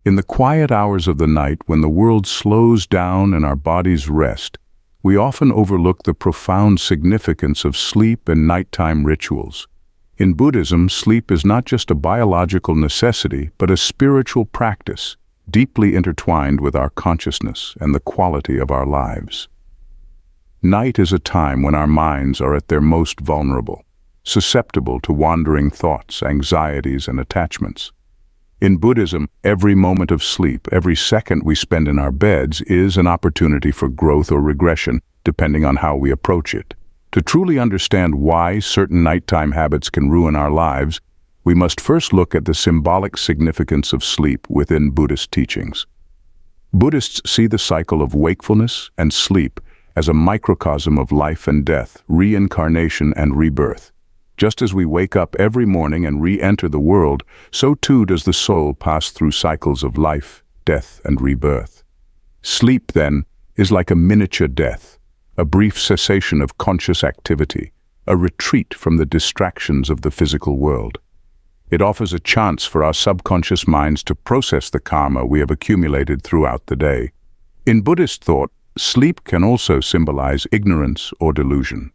In the quiet hours of the night, when the world slows down and our bodies rest, we often overlook the profound significance of sleep and nighttime rituals. In Buddhism, sleep is not just a biological necessity, but a spiritual practice, deeply intertwined with our consciousness and the quality of our lives. Night is a time when our minds are at their most vulnerable, susceptible to wandering thoughts, anxieties, and attachments. In Buddhism, every moment of sleep, every second we spend in our beds is an opportunity for growth or regression, depending on how we approach it. To truly understand why certain nighttime habits can ruin our lives, we must first look at the symbolic significance of sleep within Buddhist teachings. Buddhists see the cycle of wakefulness and sleep as a microcosm of life and death, reincarnation and rebirth. Just as we wake up every morning and re-enter the world, so too does the soul pass through cycles of life, death, and rebirth. Sleep, then, is like a miniature death, a brief cessation of conscious activity, a retreat from the distractions of the physical world. It offers a chance for our subconscious minds to process the karma we have accumulated throughout the day. In Buddhist thought, sleep can also symbolize ignorance or delusion.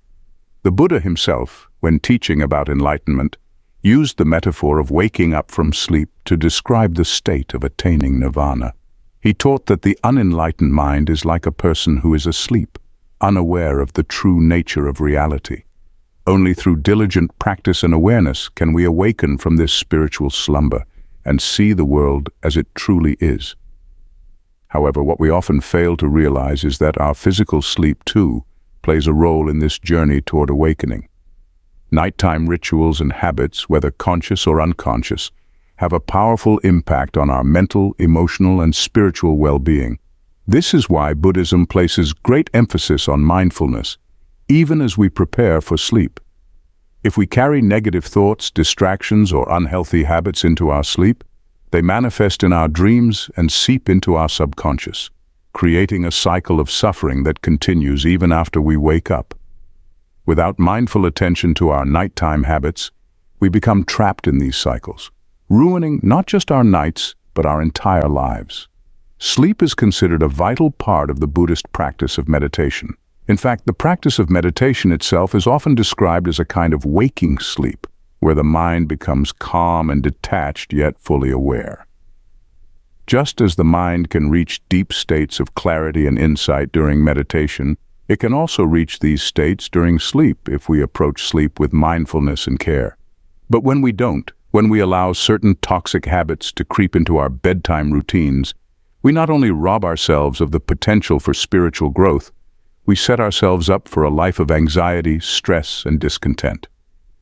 The Buddha himself, when teaching about enlightenment, used the metaphor of waking up from sleep to describe the state of attaining nirvana. He taught that the unenlightened mind is like a person who is asleep, unaware of the true nature of reality. Only through diligent practice and awareness can we awaken from this spiritual slumber and see the world as it truly is. However, what we often fail to realize is that our physical sleep, too, plays a role in this journey toward awakening. Nighttime rituals and habits, whether conscious or unconscious, have a powerful impact on our mental, emotional, and spiritual well-being. This is why Buddhism places great emphasis on mindfulness, even as we prepare for sleep. If we carry negative thoughts, distractions, or unhealthy habits into our sleep, they manifest in our dreams and seep into our subconscious, creating a cycle of suffering that continues even after we wake up. Without mindful attention to our nighttime habits, we become trapped in these cycles, ruining not just our nights, but our entire lives. Sleep is considered a vital part of the Buddhist practice of meditation. In fact, the practice of meditation itself is often described as a kind of waking sleep, where the mind becomes calm and detached yet fully aware. Just as the mind can reach deep states of clarity and insight during meditation, it can also reach these states during sleep if we approach sleep with mindfulness and care. But when we don't, when we allow certain toxic habits to creep into our bedtime routines, we not only rob ourselves of the potential for spiritual growth, we set ourselves up for a life of anxiety, stress, and discontent.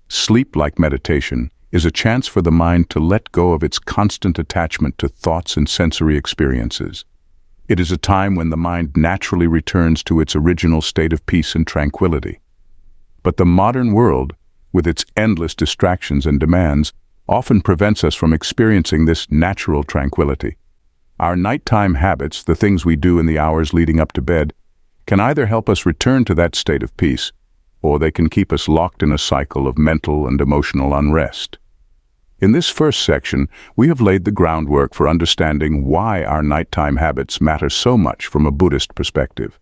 Sleep, like meditation, is a chance for the mind to let go of its constant attachment to thoughts and sensory experiences. It is a time when the mind naturally returns to its original state of peace and tranquility. But the modern world, with its endless distractions and demands, often prevents us from experiencing this natural tranquility. Our nighttime habits, the things we do in the hours leading up to bed, can either help us return to that state of peace, or they can keep us locked in a cycle of mental and emotional unrest. In this first section, we have laid the groundwork for understanding why our nighttime habits matter so much from a Buddhist perspective.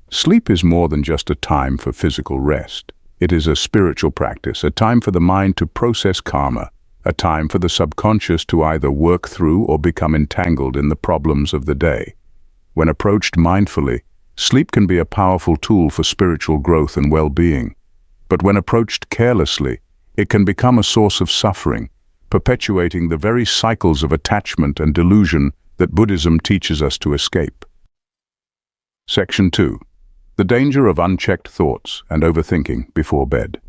Sleep is more than just a time for physical rest. It is a spiritual practice, a time for the mind to process karma, a time for the subconscious to either work through or become entangled in the problems of the day. When approached mindfully, sleep can be a powerful tool for spiritual growth and well-being. But when approached carelessly, it can become a source of suffering, perpetuating the very cycles of attachment and delusion that Buddhism teaches us to escape. Section 2. The danger of unchecked thoughts and overthinking before bed.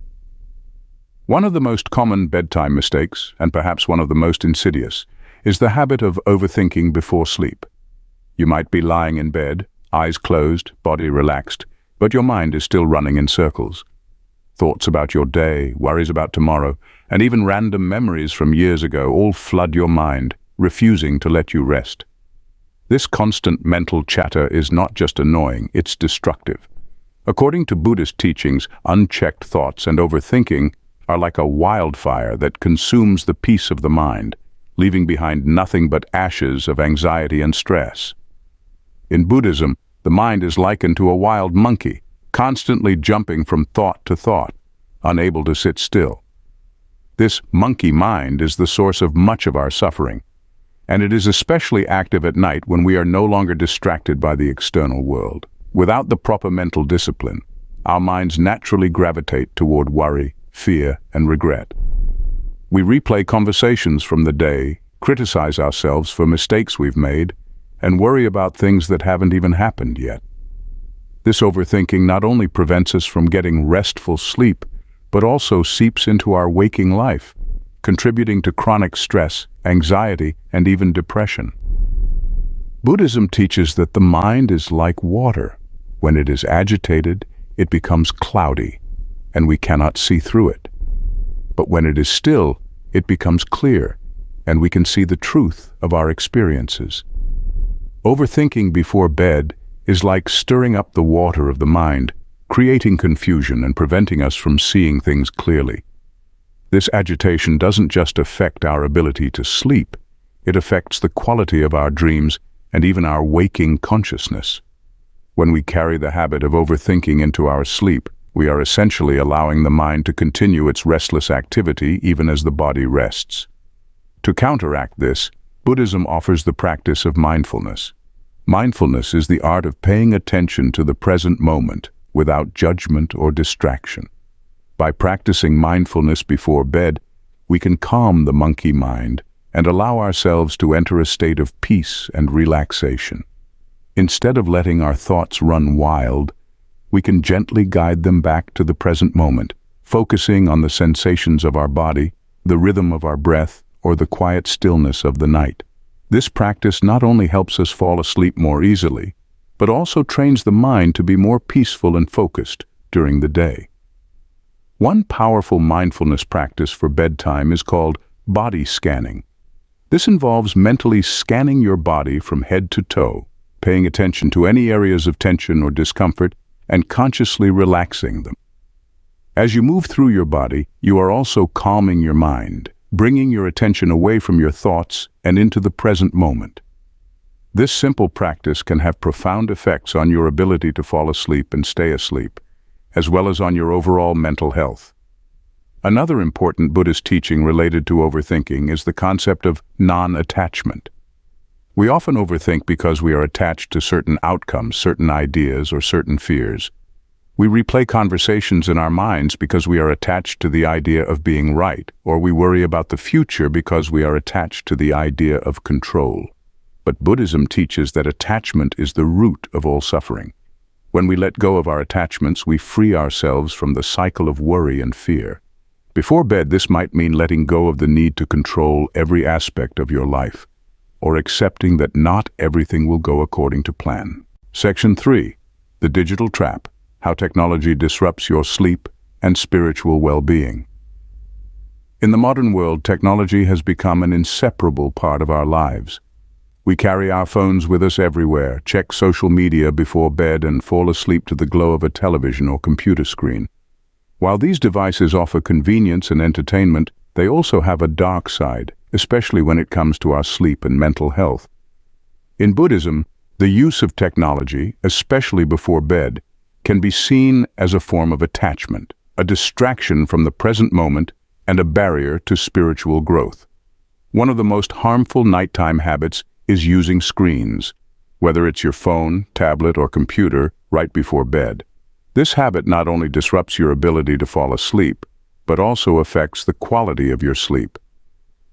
One of the most common bedtime mistakes, and perhaps one of the most insidious, is the habit of overthinking before sleep. You might be lying in bed, eyes closed, body relaxed, but your mind is still running in circles. Thoughts about your day, worries about tomorrow, and even random memories from years ago all flood your mind, refusing to let you rest. This constant mental chatter is not just annoying, it's destructive. According to Buddhist teachings, unchecked thoughts and overthinking are like a wildfire that consumes the peace of the mind, leaving behind nothing but ashes of anxiety and stress. In Buddhism, the mind is likened to a wild monkey, constantly jumping from thought to thought, unable to sit still. This monkey mind is the source of much of our suffering, and it is especially active at night when we are no longer distracted by the external world. Without the proper mental discipline, our minds naturally gravitate toward worry, fear, and regret. We replay conversations from the day, criticize ourselves for mistakes we've made, and worry about things that haven't even happened yet. This overthinking not only prevents us from getting restful sleep, but also seeps into our waking life, contributing to chronic stress, anxiety, and even depression. Buddhism teaches that the mind is like water. When it is agitated, it becomes cloudy, and we cannot see through it. But when it is still, it becomes clear, and we can see the truth of our experiences. Overthinking before bed is like stirring up the water of the mind, creating confusion and preventing us from seeing things clearly. This agitation doesn't just affect our ability to sleep, it affects the quality of our dreams and even our waking consciousness. When we carry the habit of overthinking into our sleep, we are essentially allowing the mind to continue its restless activity even as the body rests. To counteract this, Buddhism offers the practice of mindfulness. Mindfulness is the art of paying attention to the present moment without judgment or distraction. By practicing mindfulness before bed, we can calm the monkey mind and allow ourselves to enter a state of peace and relaxation. Instead of letting our thoughts run wild, we can gently guide them back to the present moment, focusing on the sensations of our body, the rhythm of our breath, or the quiet stillness of the night. This practice not only helps us fall asleep more easily, but also trains the mind to be more peaceful and focused during the day. One powerful mindfulness practice for bedtime is called body scanning. This involves mentally scanning your body from head to toe, paying attention to any areas of tension or discomfort, and consciously relaxing them. As you move through your body, you are also calming your mind, bringing your attention away from your thoughts and into the present moment. This simple practice can have profound effects on your ability to fall asleep and stay asleep, as well as on your overall mental health. Another important Buddhist teaching related to overthinking is the concept of non-attachment. We often overthink because we are attached to certain outcomes, certain ideas, or certain fears. We replay conversations in our minds because we are attached to the idea of being right, or we worry about the future because we are attached to the idea of control. But Buddhism teaches that attachment is the root of all suffering. When we let go of our attachments, we free ourselves from the cycle of worry and fear. Before bed, this might mean letting go of the need to control every aspect of your life, or accepting that not everything will go according to plan. Section 3. The Digital Trap: How Technology Disrupts Your Sleep and Spiritual Well-Being. In the modern world, technology has become an inseparable part of our lives. We carry our phones with us everywhere, check social media before bed, and fall asleep to the glow of a television or computer screen. While these devices offer convenience and entertainment, they also have a dark side, especially when it comes to our sleep and mental health. In Buddhism, the use of technology, especially before bed, can be seen as a form of attachment, a distraction from the present moment, and a barrier to spiritual growth. One of the most harmful nighttime habits is using screens, whether it's your phone, tablet, or computer, right before bed. This habit not only disrupts your ability to fall asleep, but also affects the quality of your sleep.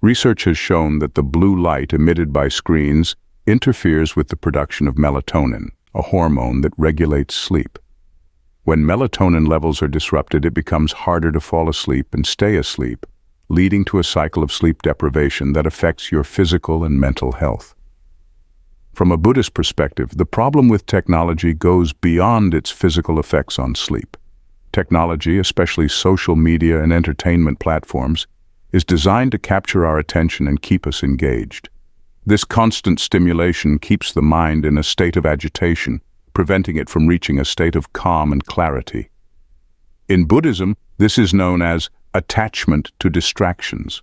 Research has shown that the blue light emitted by screens interferes with the production of melatonin, a hormone that regulates sleep. When melatonin levels are disrupted, it becomes harder to fall asleep and stay asleep, leading to a cycle of sleep deprivation that affects your physical and mental health. From a Buddhist perspective, the problem with technology goes beyond its physical effects on sleep. Technology, especially social media and entertainment platforms, is designed to capture our attention and keep us engaged. This constant stimulation keeps the mind in a state of agitation, preventing it from reaching a state of calm and clarity. In Buddhism, this is known as attachment to distractions.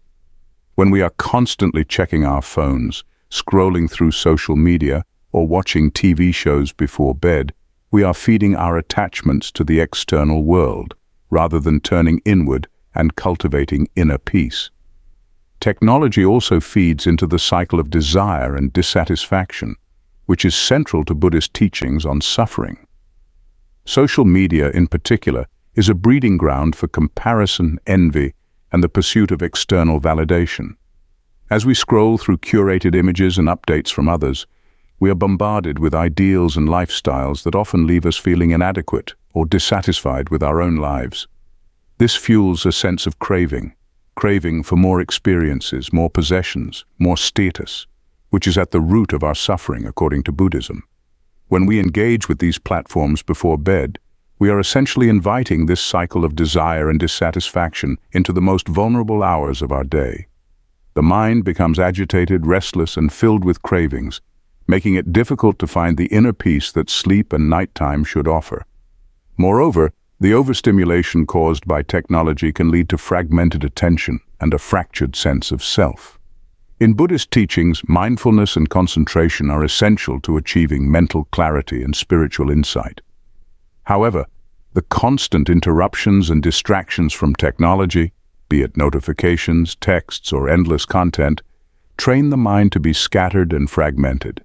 When we are constantly checking our phones, scrolling through social media, or watching TV shows before bed, we are feeding our attachments to the external world, rather than turning inward and cultivating inner peace. Technology also feeds into the cycle of desire and dissatisfaction, which is central to Buddhist teachings on suffering. Social media, in particular, is a breeding ground for comparison, envy, and the pursuit of external validation. As we scroll through curated images and updates from others, we are bombarded with ideals and lifestyles that often leave us feeling inadequate or dissatisfied with our own lives. This fuels a sense of craving for more experiences, more possessions, more status, which is at the root of our suffering, according to Buddhism. When we engage with these platforms before bed, we are essentially inviting this cycle of desire and dissatisfaction into the most vulnerable hours of our day. The mind becomes agitated, restless, and filled with cravings, making it difficult to find the inner peace that sleep and nighttime should offer. Moreover, the overstimulation caused by technology can lead to fragmented attention and a fractured sense of self. In Buddhist teachings, mindfulness and concentration are essential to achieving mental clarity and spiritual insight. However, the constant interruptions and distractions from technology, be it notifications, texts, or endless content, train the mind to be scattered and fragmented.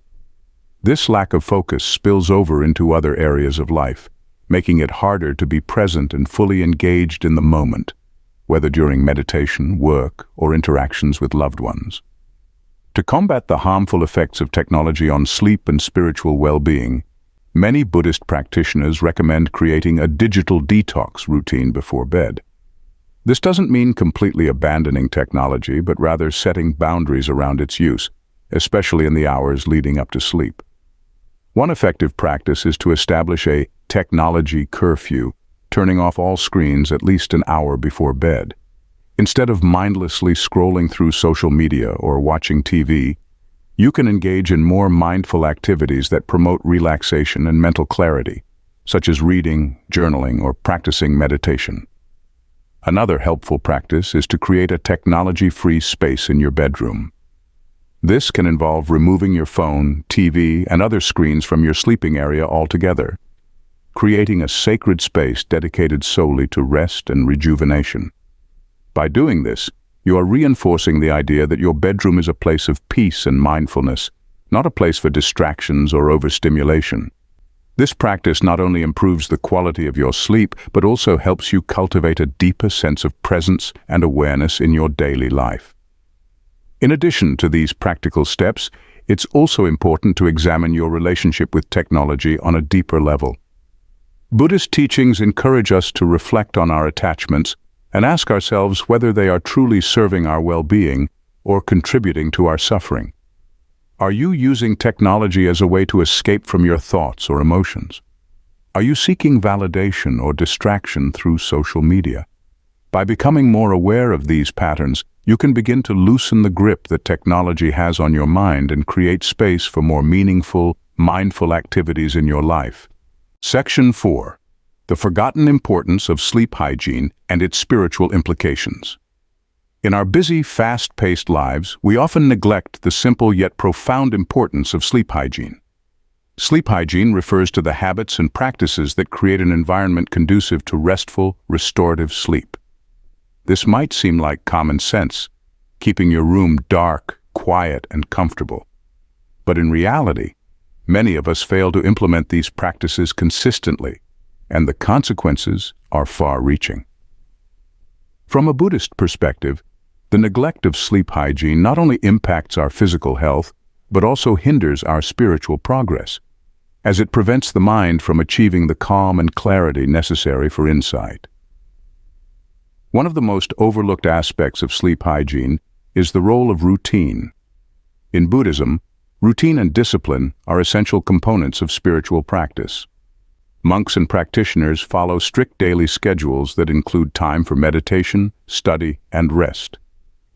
This lack of focus spills over into other areas of life, making it harder to be present and fully engaged in the moment, whether during meditation, work, or interactions with loved ones. To combat the harmful effects of technology on sleep and spiritual well-being, many Buddhist practitioners recommend creating a digital detox routine before bed. This doesn't mean completely abandoning technology, but rather setting boundaries around its use, especially in the hours leading up to sleep. One effective practice is to establish a technology curfew, turning off all screens at least an hour before bed. Instead of mindlessly scrolling through social media or watching TV, you can engage in more mindful activities that promote relaxation and mental clarity, such as reading, journaling, or practicing meditation. Another helpful practice is to create a technology-free space in your bedroom. This can involve removing your phone, TV, and other screens from your sleeping area altogether, creating a sacred space dedicated solely to rest and rejuvenation. By doing this, you are reinforcing the idea that your bedroom is a place of peace and mindfulness, not a place for distractions or overstimulation. This practice not only improves the quality of your sleep, but also helps you cultivate a deeper sense of presence and awareness in your daily life. In addition to these practical steps, it's also important to examine your relationship with technology on a deeper level. Buddhist teachings encourage us to reflect on our attachments and ask ourselves whether they are truly serving our well-being or contributing to our suffering. Are you using technology as a way to escape from your thoughts or emotions? Are you seeking validation or distraction through social media? By becoming more aware of these patterns, you can begin to loosen the grip that technology has on your mind and create space for more meaningful, mindful activities in your life. Section 4. The forgotten importance of sleep hygiene and its spiritual implications. In our busy, fast-paced lives, we often neglect the simple yet profound importance of sleep hygiene. Sleep hygiene refers to the habits and practices that create an environment conducive to restful, restorative sleep. This might seem like common sense, keeping your room dark, quiet, and comfortable. But in reality, many of us fail to implement these practices consistently, and the consequences are far-reaching. From a Buddhist perspective, the neglect of sleep hygiene not only impacts our physical health, but also hinders our spiritual progress, as it prevents the mind from achieving the calm and clarity necessary for insight. One of the most overlooked aspects of sleep hygiene is the role of routine. In Buddhism, routine and discipline are essential components of spiritual practice. Monks and practitioners follow strict daily schedules that include time for meditation, study, and rest.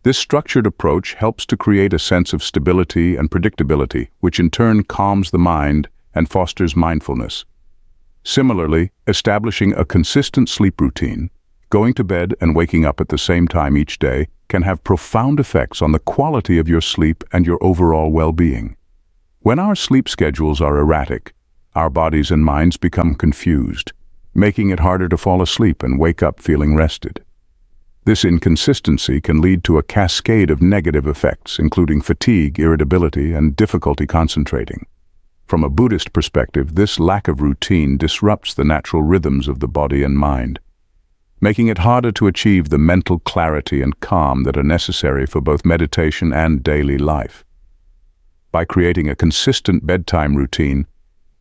This structured approach helps to create a sense of stability and predictability, which in turn calms the mind and fosters mindfulness. Similarly, establishing a consistent sleep routine, Going to bed and waking up at the same time each day can have profound effects on the quality of your sleep and your overall well-being. When our sleep schedules are erratic, our bodies and minds become confused, making it harder to fall asleep and wake up feeling rested. This inconsistency can lead to a cascade of negative effects, including fatigue, irritability, and difficulty concentrating. From a Buddhist perspective, this lack of routine disrupts the natural rhythms of the body and mind, making it harder to achieve the mental clarity and calm that are necessary for both meditation and daily life. By creating a consistent bedtime routine,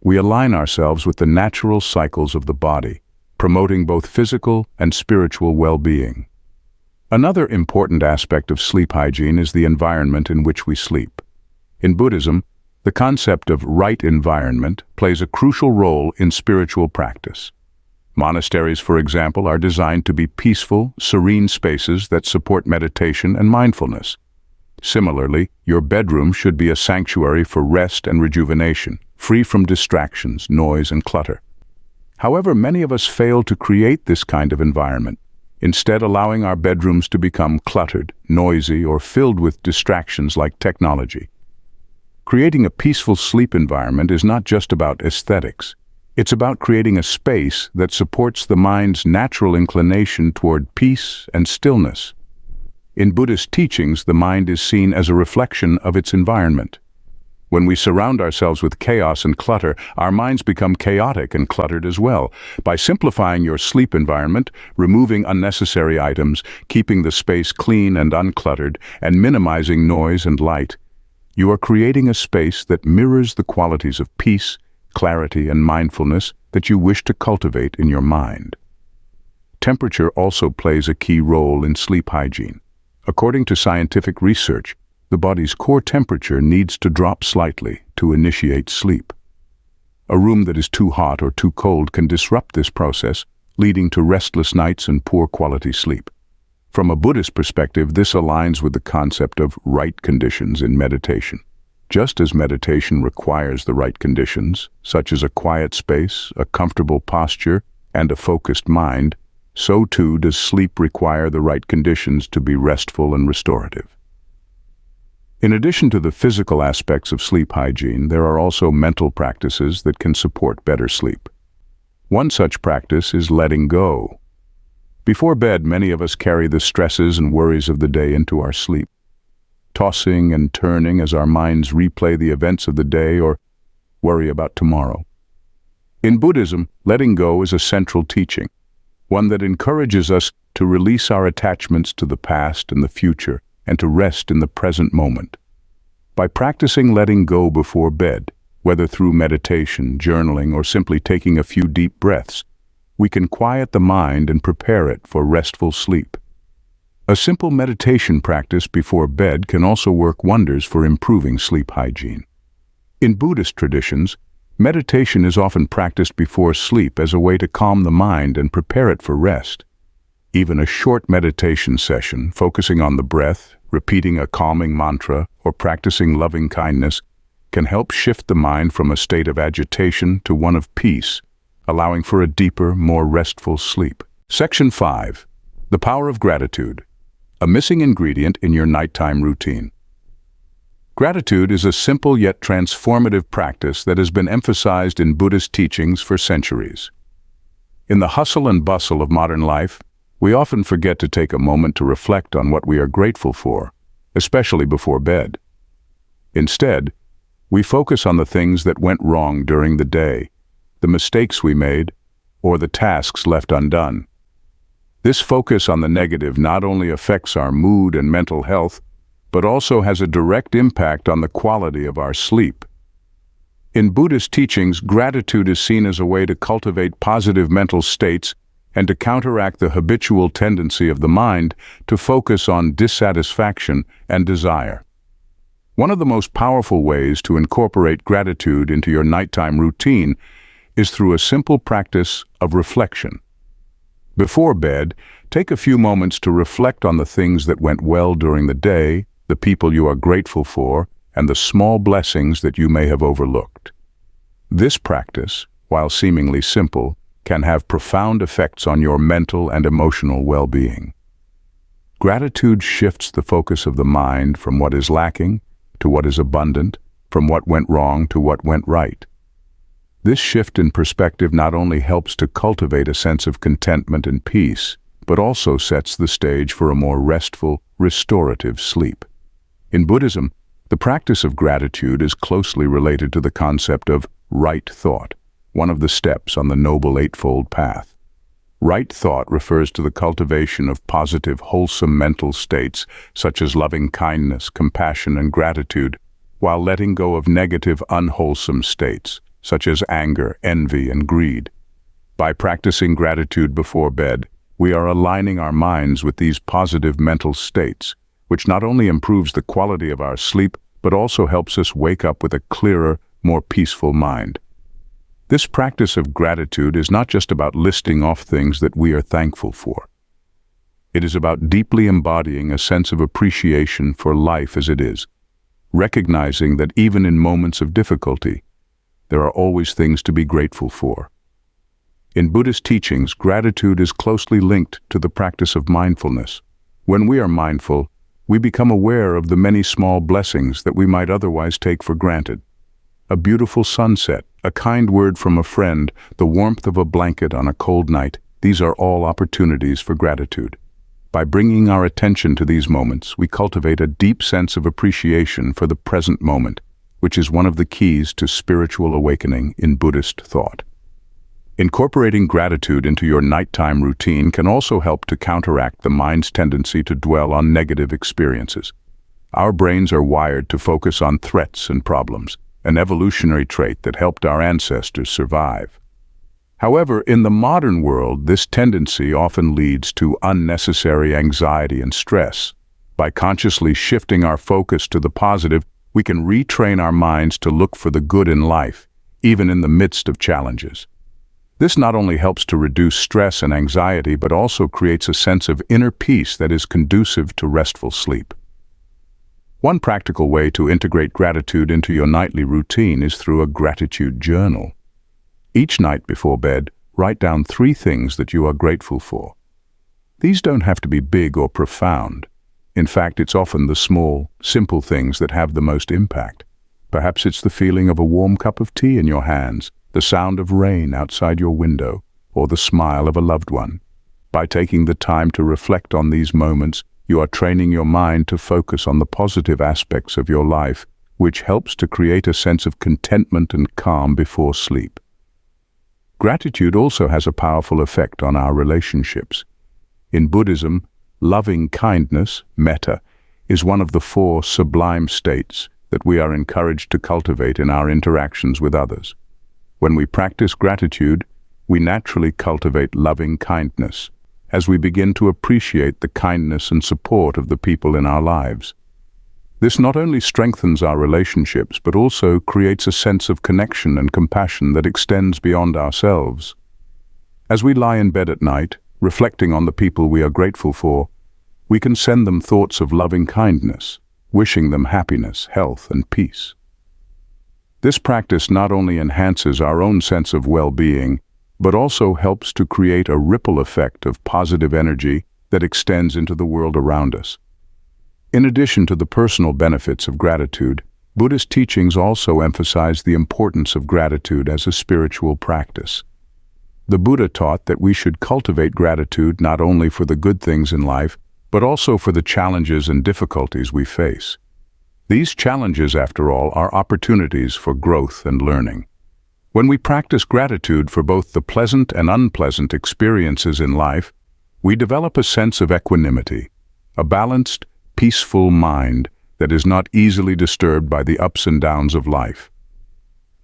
we align ourselves with the natural cycles of the body, promoting both physical and spiritual well-being. Another important aspect of sleep hygiene is the environment in which we sleep. In Buddhism, the concept of right environment plays a crucial role in spiritual practice. Monasteries, for example, are designed to be peaceful, serene spaces that support meditation and mindfulness. Similarly, your bedroom should be a sanctuary for rest and rejuvenation, free from distractions, noise, and clutter. However, many of us fail to create this kind of environment, instead allowing our bedrooms to become cluttered, noisy, or filled with distractions like technology. Creating a peaceful sleep environment is not just about aesthetics. It's about creating a space that supports the mind's natural inclination toward peace and stillness. In Buddhist teachings, the mind is seen as a reflection of its environment. When we surround ourselves with chaos and clutter, our minds become chaotic and cluttered as well. By simplifying your sleep environment, removing unnecessary items, keeping the space clean and uncluttered, and minimizing noise and light, you are creating a space that mirrors the qualities of peace, clarity, and mindfulness that you wish to cultivate in your mind. Temperature also plays a key role in sleep hygiene. According to scientific research, the body's core temperature needs to drop slightly to initiate sleep. A room that is too hot or too cold can disrupt this process, leading to restless nights and poor quality sleep. From a Buddhist perspective, this aligns with the concept of right conditions in meditation. Just as meditation requires the right conditions, such as a quiet space, a comfortable posture, and a focused mind, so too does sleep require the right conditions to be restful and restorative. In addition to the physical aspects of sleep hygiene, there are also mental practices that can support better sleep. One such practice is letting go. Before bed, many of us carry the stresses and worries of the day into our sleep, tossing and turning as our minds replay the events of the day or worry about tomorrow. In Buddhism, letting go is a central teaching, one that encourages us to release our attachments to the past and the future, and to rest in the present moment. By practicing letting go before bed, whether through meditation, journaling, or simply taking a few deep breaths, we can quiet the mind and prepare it for restful sleep. A simple meditation practice before bed can also work wonders for improving sleep hygiene. In Buddhist traditions, meditation is often practiced before sleep as a way to calm the mind and prepare it for rest. Even a short meditation session, focusing on the breath, repeating a calming mantra, or practicing loving kindness, can help shift the mind from a state of agitation to one of peace, allowing for a deeper, more restful sleep. Section 5. The Power of Gratitude. A missing ingredient in your nighttime routine. Gratitude is a simple yet transformative practice that has been emphasized in Buddhist teachings for centuries. In the hustle and bustle of modern life, we often forget to take a moment to reflect on what we are grateful for, especially before bed. Instead, we focus on the things that went wrong during the day, the mistakes we made, or the tasks left undone. This focus on the negative not only affects our mood and mental health, but also has a direct impact on the quality of our sleep. In Buddhist teachings, gratitude is seen as a way to cultivate positive mental states and to counteract the habitual tendency of the mind to focus on dissatisfaction and desire. One of the most powerful ways to incorporate gratitude into your nighttime routine is through a simple practice of reflection. Before bed, take a few moments to reflect on the things that went well during the day, the people you are grateful for, and the small blessings that you may have overlooked. This practice, while seemingly simple, can have profound effects on your mental and emotional well-being. Gratitude shifts the focus of the mind from what is lacking to what is abundant, from what went wrong to what went right. This shift in perspective not only helps to cultivate a sense of contentment and peace, but also sets the stage for a more restful, restorative sleep. In Buddhism, the practice of gratitude is closely related to the concept of right thought, one of the steps on the Noble Eightfold Path. Right thought refers to the cultivation of positive, wholesome mental states such as loving kindness, compassion, and gratitude, while letting go of negative, unwholesome states such as anger, envy, and greed. By practicing gratitude before bed, we are aligning our minds with these positive mental states, which not only improves the quality of our sleep, but also helps us wake up with a clearer, more peaceful mind. This practice of gratitude is not just about listing off things that we are thankful for. It is about deeply embodying a sense of appreciation for life as it is, recognizing that even in moments of difficulty, there are always things to be grateful for. In Buddhist teachings, gratitude is closely linked to the practice of mindfulness. When we are mindful, we become aware of the many small blessings that we might otherwise take for granted. A beautiful sunset, a kind word from a friend, the warmth of a blanket on a cold night, these are all opportunities for gratitude. By bringing our attention to these moments, we cultivate a deep sense of appreciation for the present moment, which is one of the keys to spiritual awakening in Buddhist thought. Incorporating gratitude into your nighttime routine can also help to counteract the mind's tendency to dwell on negative experiences. Our brains are wired to focus on threats and problems, an evolutionary trait that helped our ancestors survive. However, in the modern world, this tendency often leads to unnecessary anxiety and stress. By consciously shifting our focus to the positive, we can retrain our minds to look for the good in life, even in the midst of challenges. This not only helps to reduce stress and anxiety, but also creates a sense of inner peace that is conducive to restful sleep. One practical way to integrate gratitude into your nightly routine is through a gratitude journal. Each night before bed, write down 3 things that you are grateful for. These don't have to be big or profound. In fact, it's often the small, simple things that have the most impact. Perhaps it's the feeling of a warm cup of tea in your hands, the sound of rain outside your window, or the smile of a loved one. By taking the time to reflect on these moments, you are training your mind to focus on the positive aspects of your life, which helps to create a sense of contentment and calm before sleep. Gratitude also has a powerful effect on our relationships. In Buddhism, loving kindness, metta, is one of the 4 sublime states that we are encouraged to cultivate in our interactions with others. When we practice gratitude, we naturally cultivate loving kindness, as we begin to appreciate the kindness and support of the people in our lives. This not only strengthens our relationships, but also creates a sense of connection and compassion that extends beyond ourselves. As we lie in bed at night, reflecting on the people we are grateful for, we can send them thoughts of loving kindness, wishing them happiness, health, and peace. This practice not only enhances our own sense of well-being, but also helps to create a ripple effect of positive energy that extends into the world around us. In addition to the personal benefits of gratitude, Buddhist teachings also emphasize the importance of gratitude as a spiritual practice. The Buddha taught that we should cultivate gratitude not only for the good things in life, but also for the challenges and difficulties we face. These challenges, after all, are opportunities for growth and learning. When we practice gratitude for both the pleasant and unpleasant experiences in life, we develop a sense of equanimity, a balanced, peaceful mind that is not easily disturbed by the ups and downs of life.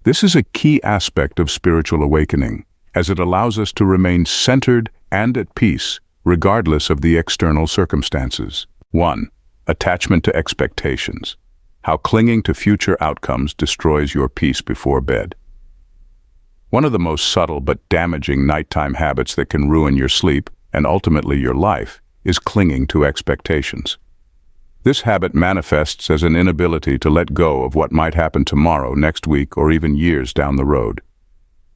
This is a key aspect of spiritual awakening, as it allows us to remain centered and at peace, regardless of the external circumstances. 1. Attachment to expectations. How clinging to future outcomes destroys your peace before bed. One of the most subtle but damaging nighttime habits that can ruin your sleep, and ultimately your life, is clinging to expectations. This habit manifests as an inability to let go of what might happen tomorrow, next week, or even years down the road.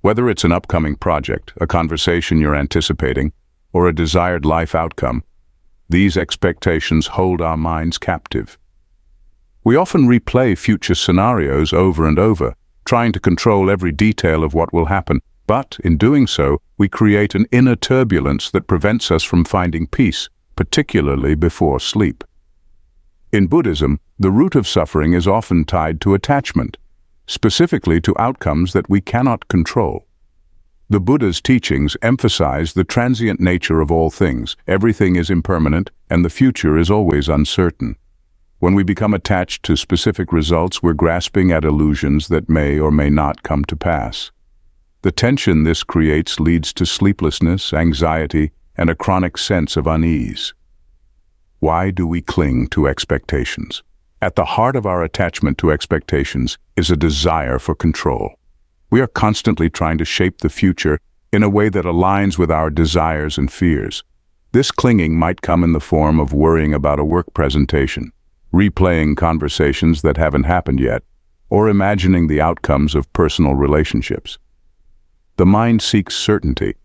Whether it's an upcoming project, a conversation you're anticipating, or a desired life outcome, these expectations hold our minds captive. We often replay future scenarios over and over, trying to control every detail of what will happen, but in doing so, we create an inner turbulence that prevents us from finding peace, particularly before sleep. In Buddhism, the root of suffering is often tied to attachment, specifically to outcomes that we cannot control. The Buddha's teachings emphasize the transient nature of all things. Everything is impermanent, and the future is always uncertain. When we become attached to specific results, we're grasping at illusions that may or may not come to pass. The tension this creates leads to sleeplessness, anxiety, and a chronic sense of unease. Why do we cling to expectations? At the heart of our attachment to expectations is a desire for control. We are constantly trying to shape the future in a way that aligns with our desires and fears. This clinging might come in the form of worrying about a work presentation, replaying conversations that haven't happened yet, or imagining the outcomes of personal relationships. The mind seeks certainty,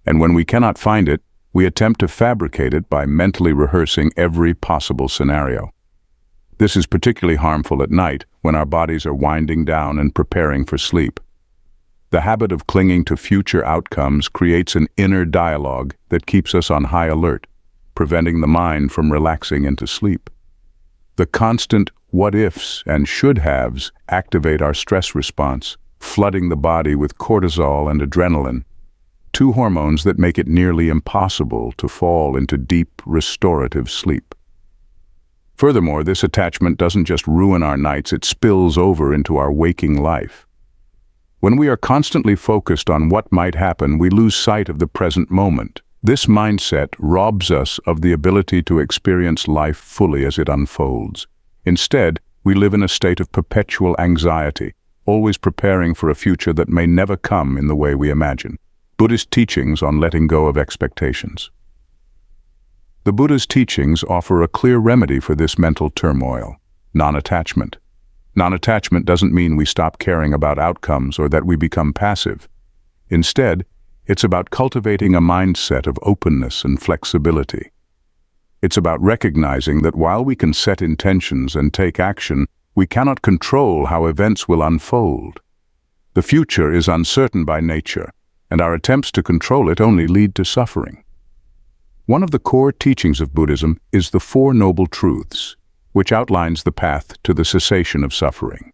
and when we cannot find it, we attempt to fabricate it by mentally rehearsing every possible scenario. This is particularly harmful at night when our bodies are winding down and preparing for sleep. The habit of clinging to future outcomes creates an inner dialogue that keeps us on high alert, preventing the mind from relaxing into sleep. The constant what-ifs and should-haves activate our stress response, flooding the body with cortisol and adrenaline, two hormones that make it nearly impossible to fall into deep, restorative sleep. Furthermore, this attachment doesn't just ruin our nights, it spills over into our waking life. When we are constantly focused on what might happen, we lose sight of the present moment. This mindset robs us of the ability to experience life fully as it unfolds. Instead, we live in a state of perpetual anxiety, always preparing for a future that may never come in the way we imagine. Buddhist teachings on letting go of expectations. The Buddha's teachings offer a clear remedy for this mental turmoil: non-attachment. Non-attachment doesn't mean we stop caring about outcomes or that we become passive. Instead, it's about cultivating a mindset of openness and flexibility. It's about recognizing that while we can set intentions and take action, we cannot control how events will unfold. The future is uncertain by nature, and our attempts to control it only lead to suffering. One of the core teachings of Buddhism is the Four Noble Truths, which outlines the path to the cessation of suffering.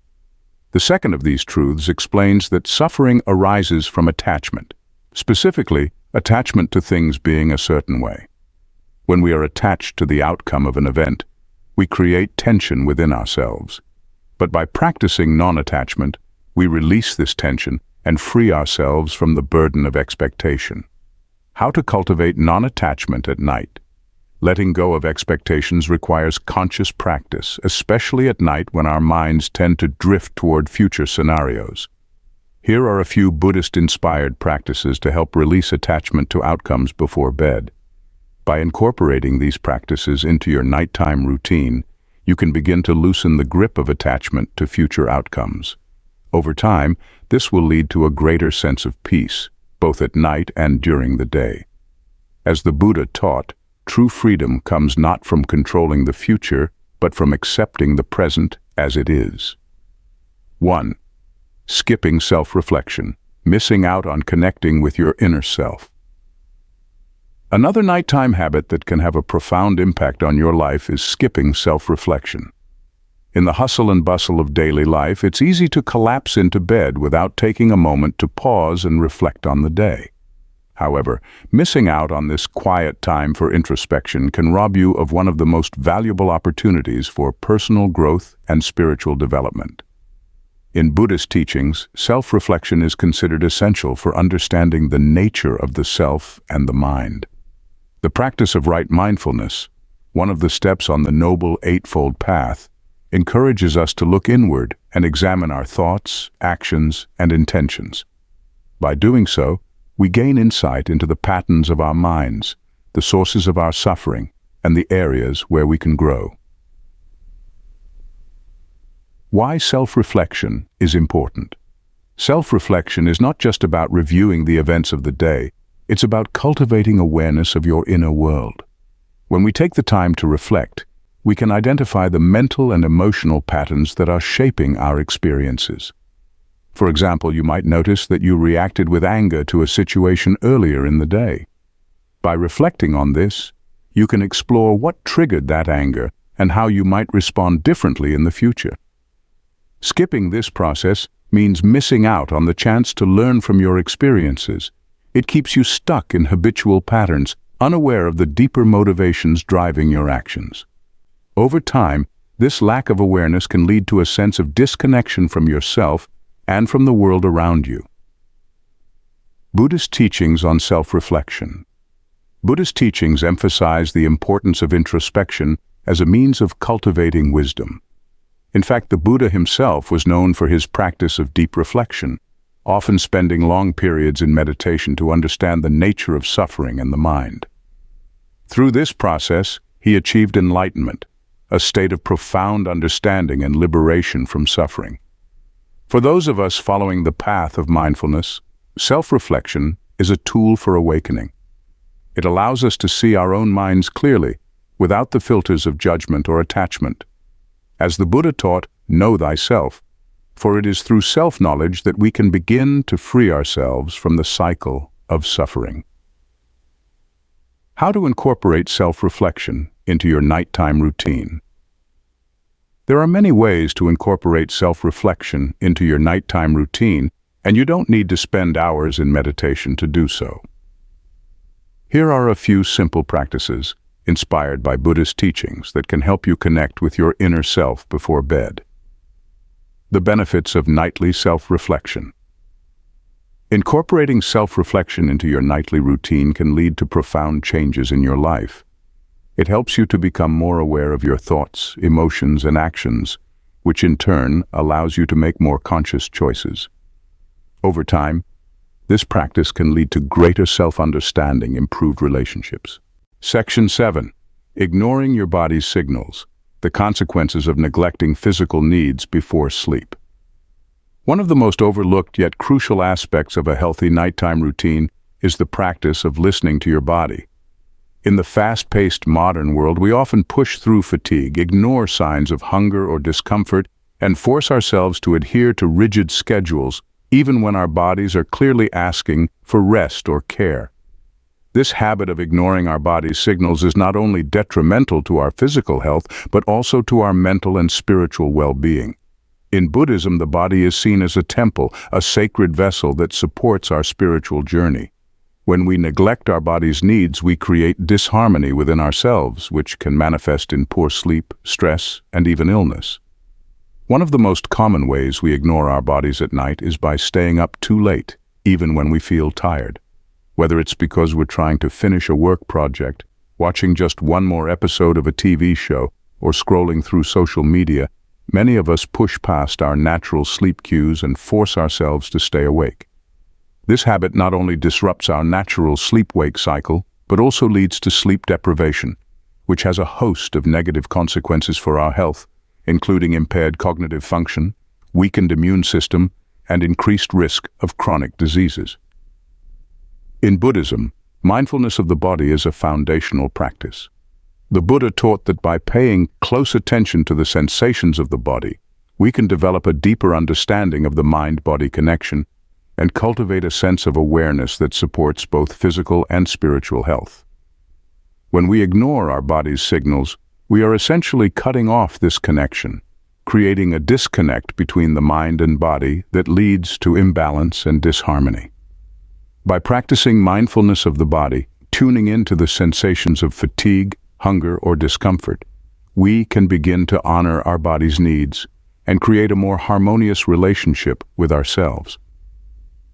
The second of these truths explains that suffering arises from attachment, specifically attachment to things being a certain way. When we are attached to the outcome of an event, we create tension within ourselves. But by practicing non-attachment, we release this tension and free ourselves from the burden of expectation. How to cultivate non-attachment at night? Letting go of expectations requires conscious practice, especially at night when our minds tend to drift toward future scenarios. Here are a few Buddhist-inspired practices to help release attachment to outcomes before bed. By incorporating these practices into your nighttime routine, you can begin to loosen the grip of attachment to future outcomes. Over time, this will lead to a greater sense of peace, both at night and during the day. As the Buddha taught, true freedom comes not from controlling the future, but from accepting the present as it is. 1. Skipping self-reflection, missing out on connecting with your inner self. Another nighttime habit that can have a profound impact on your life is skipping self-reflection. In the hustle and bustle of daily life, it's easy to collapse into bed without taking a moment to pause and reflect on the day. However, missing out on this quiet time for introspection can rob you of one of the most valuable opportunities for personal growth and spiritual development. In Buddhist teachings, self-reflection is considered essential for understanding the nature of the self and the mind. The practice of right mindfulness, one of the steps on the Noble Eightfold Path, encourages us to look inward and examine our thoughts, actions, and intentions. By doing so, we gain insight into the patterns of our minds, the sources of our suffering, and the areas where we can grow. Why self-reflection is important. Self-reflection is not just about reviewing the events of the day, it's about cultivating awareness of your inner world. When we take the time to reflect, we can identify the mental and emotional patterns that are shaping our experiences. For example, you might notice that you reacted with anger to a situation earlier in the day. By reflecting on this, you can explore what triggered that anger and how you might respond differently in the future. Skipping this process means missing out on the chance to learn from your experiences. It keeps you stuck in habitual patterns, unaware of the deeper motivations driving your actions. Over time, this lack of awareness can lead to a sense of disconnection from yourself and from the world around you. Buddhist teachings on self-reflection. Buddhist teachings emphasize the importance of introspection as a means of cultivating wisdom. In fact, the Buddha himself was known for his practice of deep reflection, often spending long periods in meditation to understand the nature of suffering and the mind. Through this process, he achieved enlightenment, a state of profound understanding and liberation from suffering. For those of us following the path of mindfulness, self-reflection is a tool for awakening. It allows us to see our own minds clearly, without the filters of judgment or attachment. As the Buddha taught, know thyself, for it is through self-knowledge that we can begin to free ourselves from the cycle of suffering. How to incorporate self-reflection into your nighttime routine. There are many ways to incorporate self-reflection into your nighttime routine, and you don't need to spend hours in meditation to do so. Here are a few simple practices inspired by Buddhist teachings that can help you connect with your inner self before bed. The benefits of nightly self-reflection. Incorporating self-reflection into your nightly routine can lead to profound changes in your life. It helps you to become more aware of your thoughts, emotions, and actions, which in turn allows you to make more conscious choices. Over time, this practice can lead to greater self-understanding, improved relationships. Section 7. Ignoring your body's signals. The consequences of neglecting physical needs before sleep. One of the most overlooked yet crucial aspects of a healthy nighttime routine is the practice of listening to your body. In the fast-paced modern world, we often push through fatigue, ignore signs of hunger or discomfort, and force ourselves to adhere to rigid schedules, even when our bodies are clearly asking for rest or care. This habit of ignoring our body's signals is not only detrimental to our physical health, but also to our mental and spiritual well-being. In Buddhism, the body is seen as a temple, a sacred vessel that supports our spiritual journey. When we neglect our body's needs, we create disharmony within ourselves, which can manifest in poor sleep, stress, and even illness. One of the most common ways we ignore our bodies at night is by staying up too late, even when we feel tired. Whether it's because we're trying to finish a work project, watching just one more episode of a TV show, or scrolling through social media, many of us push past our natural sleep cues and force ourselves to stay awake. This habit not only disrupts our natural sleep-wake cycle, but also leads to sleep deprivation, which has a host of negative consequences for our health, including impaired cognitive function, weakened immune system, and increased risk of chronic diseases. In Buddhism, mindfulness of the body is a foundational practice. The Buddha taught that by paying close attention to the sensations of the body, we can develop a deeper understanding of the mind-body connection and cultivate a sense of awareness that supports both physical and spiritual health. When we ignore our body's signals, we are essentially cutting off this connection, creating a disconnect between the mind and body that leads to imbalance and disharmony. By practicing mindfulness of the body, tuning into the sensations of fatigue, hunger, or discomfort, we can begin to honor our body's needs and create a more harmonious relationship with ourselves.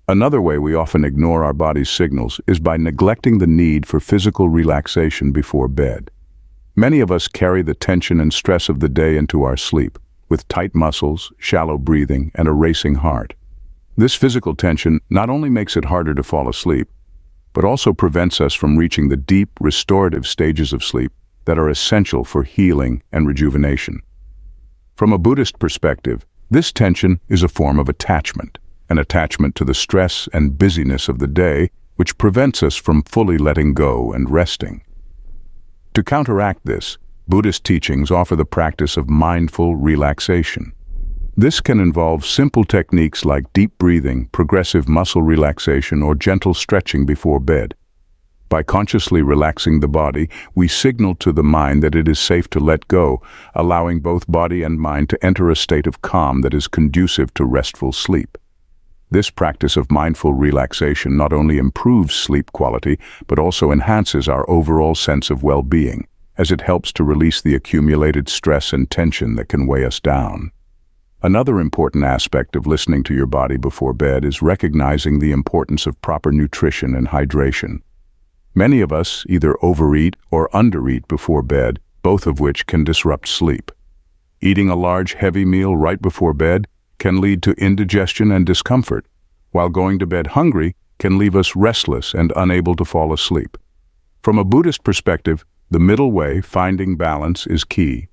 Another way we often ignore our body's signals is by neglecting the need for physical relaxation before bed. Many of us carry the tension and stress of the day into our sleep, with tight muscles, shallow breathing, and a racing heart. This physical tension not only makes it harder to fall asleep, but also prevents us from reaching the deep, restorative stages of sleep that are essential for healing and rejuvenation. From a Buddhist perspective, this tension is a form of attachment, an attachment to the stress and busyness of the day, which prevents us from fully letting go and resting. To counteract this, Buddhist teachings offer the practice of mindful relaxation. This can involve simple techniques like deep breathing, progressive muscle relaxation, or gentle stretching before bed. By consciously relaxing the body, we signal to the mind that it is safe to let go, allowing both body and mind to enter a state of calm that is conducive to restful sleep. This practice of mindful relaxation not only improves sleep quality, but also enhances our overall sense of well-being, as it helps to release the accumulated stress and tension that can weigh us down. Another important aspect of listening to your body before bed is recognizing the importance of proper nutrition and hydration. Many of us either overeat or undereat before bed, both of which can disrupt sleep. Eating a large, heavy meal right before bed can lead to indigestion and discomfort, while going to bed hungry can leave us restless and unable to fall asleep. From a Buddhist perspective, the middle way, finding balance, is key.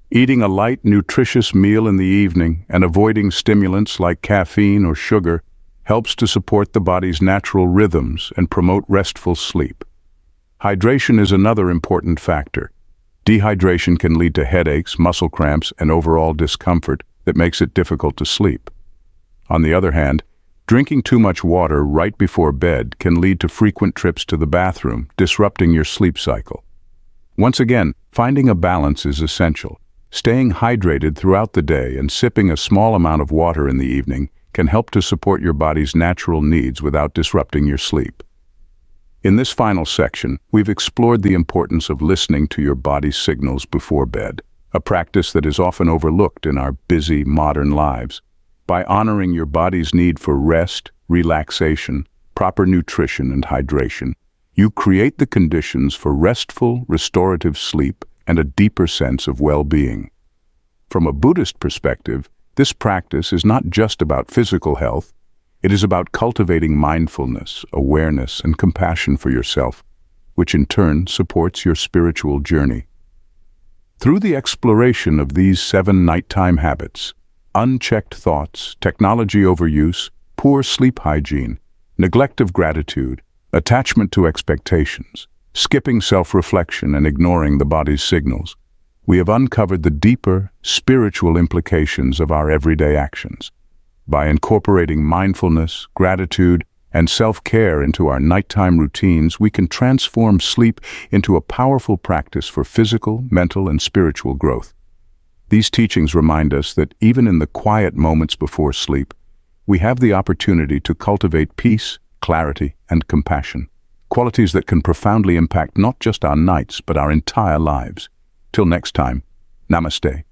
Eating a light, nutritious meal in the evening and avoiding stimulants like caffeine or sugar helps to support the body's natural rhythms and promote restful sleep. Hydration is another important factor. Dehydration can lead to headaches, muscle cramps, and overall discomfort that makes it difficult to sleep. On the other hand, drinking too much water right before bed can lead to frequent trips to the bathroom, disrupting your sleep cycle. Once again, finding a balance is essential. Staying hydrated throughout the day and sipping a small amount of water in the evening can help to support your body's natural needs without disrupting your sleep. In this final section, we've explored the importance of listening to your body's signals before bed, a practice that is often overlooked in our busy, modern lives. By honoring your body's need for rest, relaxation, proper nutrition, and hydration, you create the conditions for restful, restorative sleep and a deeper sense of well-being. From a Buddhist perspective, this practice is not just about physical health. It is about cultivating mindfulness, awareness, and compassion for yourself, which in turn supports your spiritual journey. Through the exploration of these 7 nighttime habits, unchecked thoughts, technology overuse, poor sleep hygiene, neglect of gratitude, attachment to expectations, skipping self-reflection and ignoring the body's signals, we have uncovered the deeper, spiritual implications of our everyday actions. By incorporating mindfulness, gratitude, and self-care into our nighttime routines, we can transform sleep into a powerful practice for physical, mental, and spiritual growth. These teachings remind us that even in the quiet moments before sleep, we have the opportunity to cultivate peace, clarity, and compassion, qualities that can profoundly impact not just our nights, but our entire lives. Till next time, Namaste.